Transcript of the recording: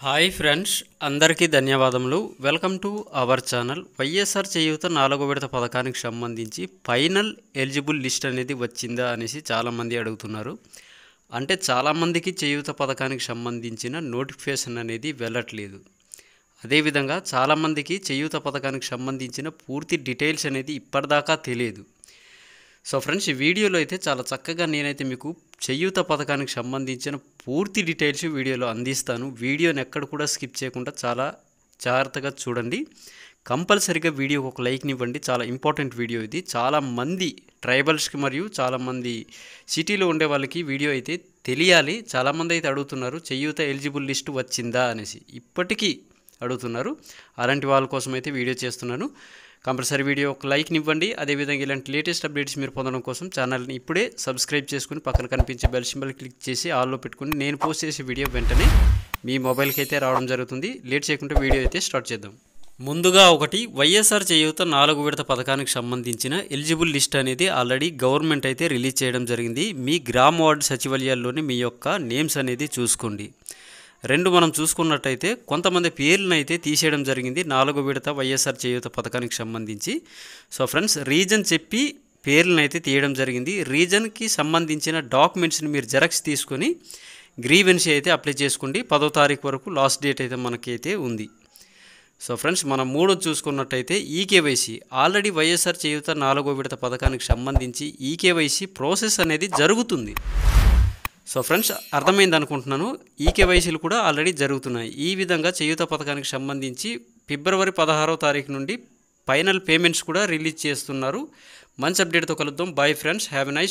Hi friends, అందరికీ ధన్యవాదములు. Welcome to our channel. YSR చేయూత 4వ విడత పథకానికి సంబంధించి ఫైనల్ ఎలిజిబుల్ లిస్ట్ అనేది వచ్చిందా అనేసి చాలామంది అడుగుతున్నారు. అంటే చాలామందికి చేయూత పథకానికి సంబంధించిన నోటిఫికేషన్ అనేది వెళ్ళట్లేదు. అదేవిధంగా చాలామందికి చేయూత పథకానికి సంబంధించిన పూర్తి డీటెయిల్స్ అనేది ఇప్పటిదాకా తెలియదు. సో ఫ్రెండ్స్, ఈ వీడియోలో అయితే చాలా చక్కగా నేనైతే మీకు చేయూత పథకానికి సంబంధించిన పూర్తి డీటెయిల్స్ వీడియోలో అందిస్తాను. వీడియోని ఎక్కడ కూడా స్కిప్ చేయకుండా చాలా జాగ్రత్తగా చూడండి. కంపల్సరీగా వీడియోకి ఒక లైక్ని ఇవ్వండి. చాలా ఇంపార్టెంట్ వీడియో ఇది. చాలామంది ట్రైబల్స్కి మరియు చాలామంది సిటీలో ఉండే వాళ్ళకి వీడియో అయితే తెలియాలి. చాలామంది అయితే అడుగుతున్నారు చేయూత ఎలిజిబుల్ లిస్ట్ వచ్చిందా అనేసి, ఇప్పటికీ అడుగుతున్నారు. అలాంటి వాళ్ళ కోసం అయితే వీడియో చేస్తున్నాను. కంపల్సరీ వీడియో ఒక లైక్ని ఇవ్వండి. అదేవిధంగా ఇలాంటి లేటెస్ట్ అప్డేట్స్ మీరు పొందడం కోసం ఛానల్ని ఇప్పుడే సబ్స్క్రైబ్ చేసుకుని పక్కన కనిపించే బెల్ సింబల్ క్లిక్ చేసి ఆల్లో పెట్టుకుని నేను పోస్ట్ చేసే వీడియో వెంటనే మీ మొబైల్కి అయితే రావడం జరుగుతుంది. లేట్ చేయకుండా వీడియో అయితే స్టార్ట్ చేద్దాం. ముందుగా వైఎస్ఆర్ చేయూత 4వ విడత పథకానికి సంబంధించిన ఎలిజిబుల్ లిస్ట్ అనేది ఆల్రెడీ గవర్నమెంట్ అయితే రిలీజ్ చేయడం జరిగింది. మీ గ్రామ వార్డు సచివాలయాల్లోని మీ యొక్క నేమ్స్ అనేది చూసుకోండి. మనం చూసుకున్నట్టయితే కొంతమంది పేర్లను అయితే తీసేయడం జరిగింది 4వ విడత వైఎస్ఆర్ చేయూత పథకానికి సంబంధించి. సో ఫ్రెండ్స్, రీజన్ చెప్పి పేర్లను అయితే తీయడం జరిగింది. రీజన్కి సంబంధించిన డాక్యుమెంట్స్ని మీరు జెరాక్స్ తీసుకొని గ్రీవెన్సీ అయితే అప్లై చేసుకోండి. 10వ తారీఖు వరకు లాస్ట్ డేట్ అయితే మనకైతే ఉంది. సో ఫ్రెండ్స్, మనం చూసుకున్నట్టయితే ఈకేవైసీ ఆల్రెడీ వైఎస్ఆర్ చేయూత 4వ విడత పథకానికి సంబంధించి ఈకేవైసీ ప్రాసెస్ అనేది జరుగుతుంది. సో ఫ్రెండ్స్, అర్థమైంది అనుకుంటున్నాను. ఈకేవైసీలు కూడా ఆల్రెడీ జరుగుతున్నాయి. ఈ విధంగా చేయూత పథకానికి సంబంధించి ఫిబ్రవరి 16వ తారీఖు నుండి ఫైనల్ పేమెంట్స్ కూడా రిలీజ్ చేస్తున్నారు. మంచి అప్డేట్తో కలుద్దాం. Bye friends, have a nice